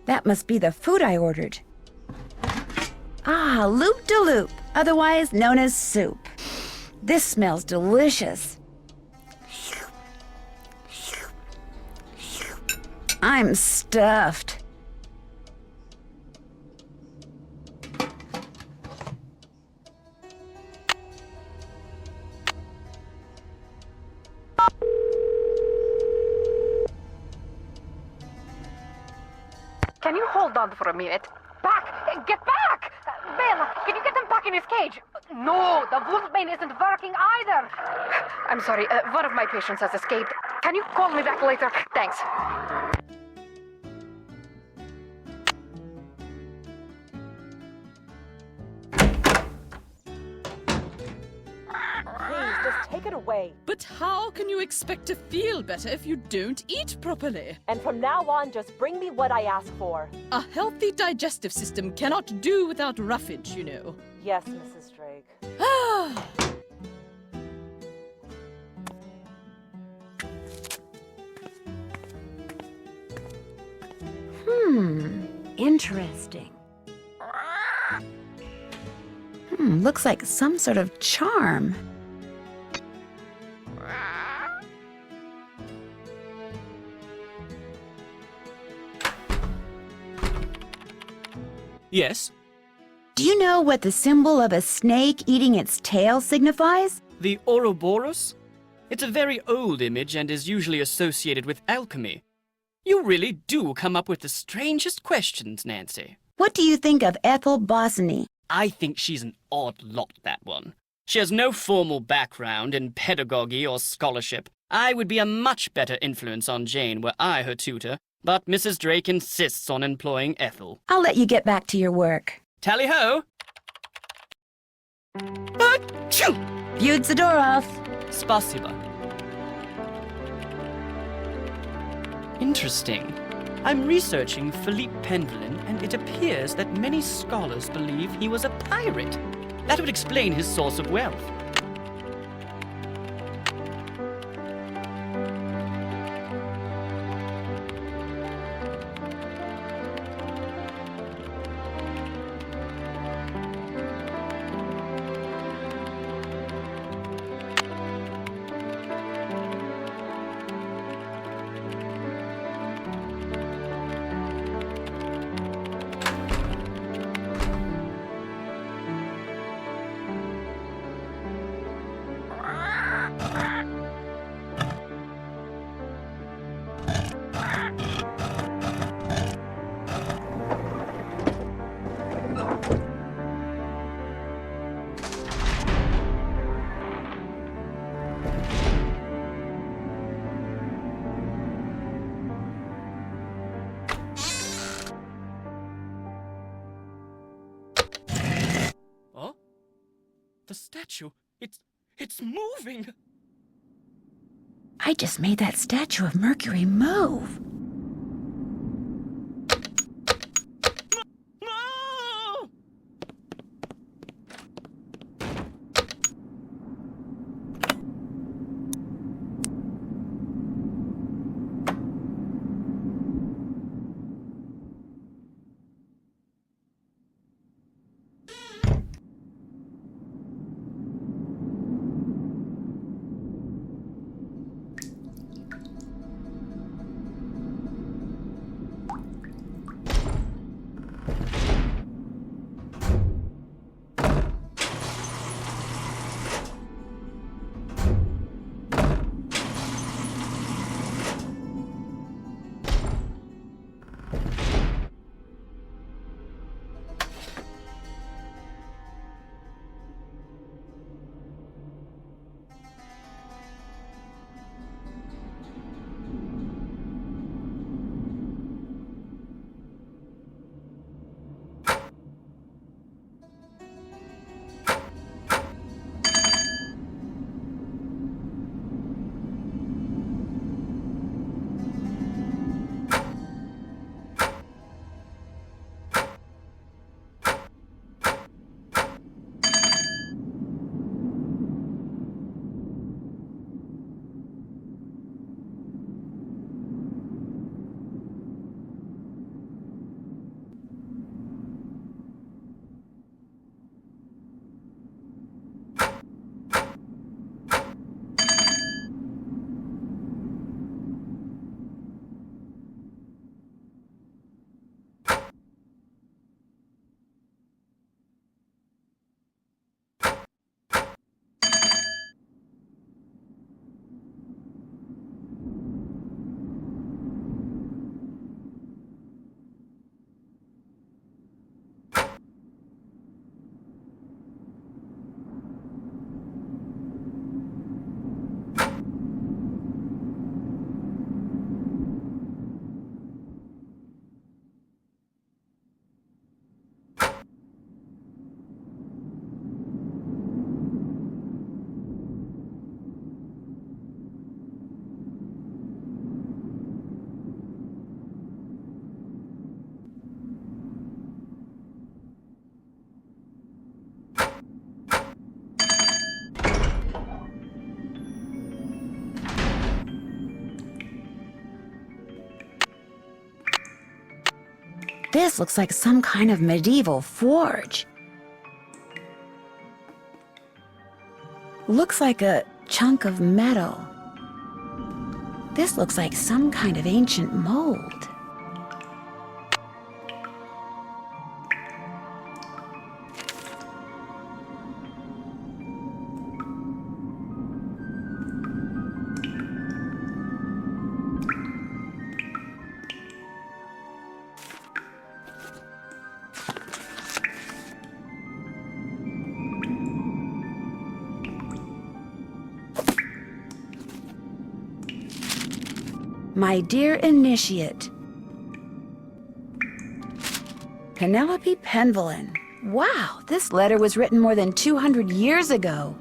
That must be the food I ordered. Ah, loop-de-loop, otherwise known as soup. This smells delicious. I'm stuffed. Can you hold on for a minute? Back! Get back! Bella, can you get him back in his cage? No, the wolfbane isn't working either. I'm sorry, one of my patients has escaped. Can you call me back later? Thanks. Please, just take it away. But how can you expect to feel better if you don't eat properly? And from now on, just bring me what I ask for. A healthy digestive system cannot do without roughage, you know. Yes, Mrs. Drake. Ah! Interesting. Looks like some sort of charm. Yes? Do you know what the symbol of a snake eating its tail signifies? The Ouroboros? It's a very old image and is usually associated with alchemy. You really do come up with the strangest questions, Nancy. What do you think of Ethel Bossany? I think she's an odd lot, that one. She has no formal background in pedagogy or scholarship. I would be a much better influence on Jane were I her tutor, but Mrs. Drake insists on employing Ethel. I'll let you get back to your work. Tally-ho! Achoo! Viewed the door off. Spasiba. Interesting. I'm researching Philippe Pendin, and it appears that many scholars believe he was a pirate. That would explain his source of wealth. The statue, it's moving! I just made that statue of Mercury move. No! This looks like some kind of medieval forge. Looks like a chunk of metal. This looks like some kind of ancient mold. My dear initiate, Penelope Pendin. Wow, this letter was written more than 200 years ago.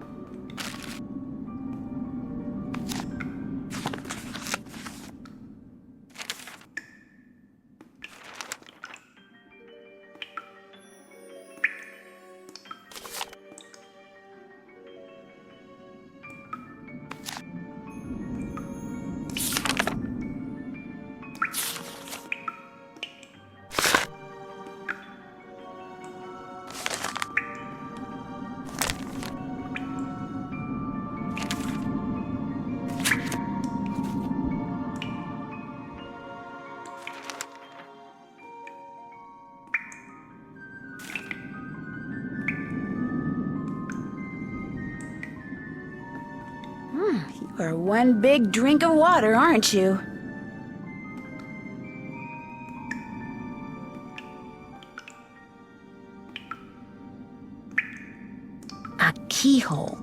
You are one big drink of water, aren't you? A keyhole.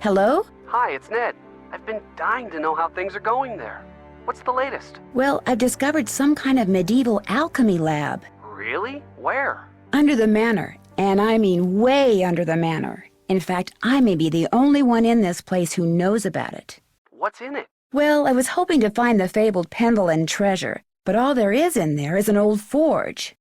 Hello? Hi, it's Ned. I've been dying to know how things are going there. What's the latest? Well, I've discovered some kind of medieval alchemy lab. Really? Where? Under the manor. And I mean way under the manor. In fact, I may be the only one in this place who knows about it. What's in it? Well, I was hoping to find the fabled Pendin treasure, but all there is in there is an old forge.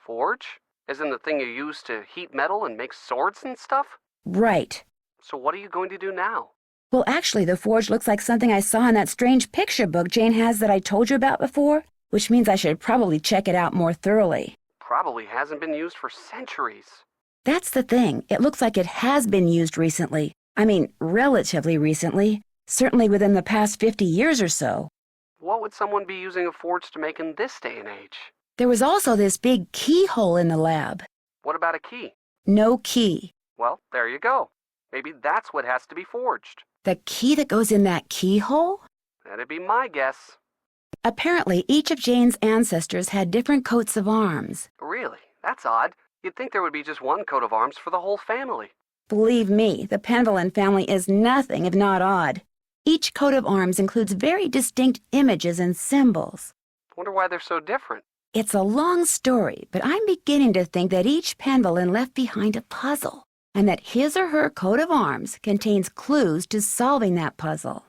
Forge? As in the thing you use to heat metal and make swords and stuff? Right. So what are you going to do now? Well, actually, the forge looks like something I saw in that strange picture book Jane has that I told you about before, which means I should probably check it out more thoroughly. Probably hasn't been used for centuries. That's the thing. It looks like it has been used recently. I mean, relatively recently. Certainly within the past 50 years or so. What would someone be using a forge to make in this day and age? There was also this big keyhole in the lab. What about a key? No key. Well, there you go. Maybe that's what has to be forged. The key that goes in that keyhole? That'd be my guess. Apparently, each of Jane's ancestors had different coats of arms. Really? That's odd. You'd think there would be just one coat of arms for the whole family. Believe me, the Pendin family is nothing if not odd. Each coat of arms includes very distinct images and symbols. Wonder why they're so different. It's a long story, but I'm beginning to think that each Pendin left behind a puzzle, and that his or her coat of arms contains clues to solving that puzzle.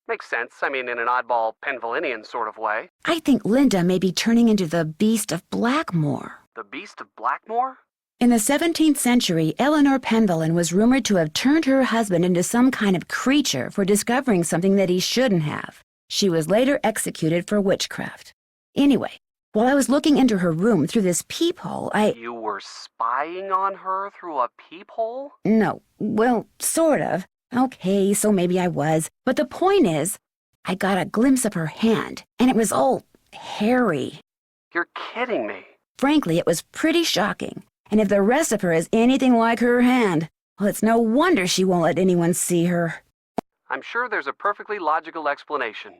Makes sense. I mean, in an oddball Penvillinian sort of way. I think Linda may be turning into the Beast of Blackmoor. The Beast of Blackmoor? In the 17th century, Eleanor Pendin was rumored to have turned her husband into some kind of creature for discovering something that he shouldn't have. She was later executed for witchcraft. Anyway, While I was looking into her room through this peephole, You were spying on her through a peephole? No, well, sort of. Okay, so maybe I was. But the point is, I got a glimpse of her hand, and it was all hairy. You're kidding me. Frankly, it was pretty shocking. And if the rest of her is anything like her hand, well, it's no wonder she won't let anyone see her. I'm sure there's a perfectly logical explanation.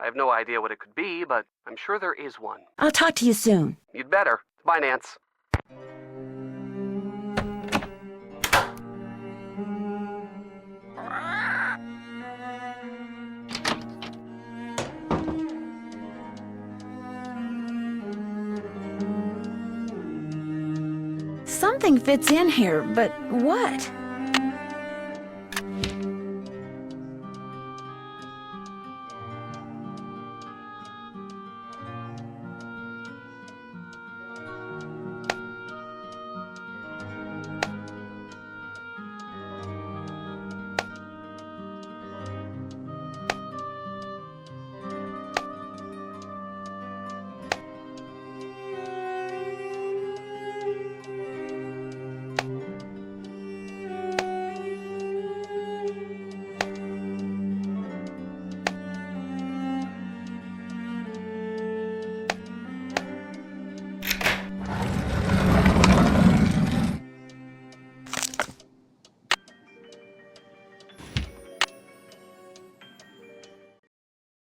I have no idea what it could be, but I'm sure there is one. I'll talk to you soon. You'd better. Bye, Nance. Something fits in here, but what?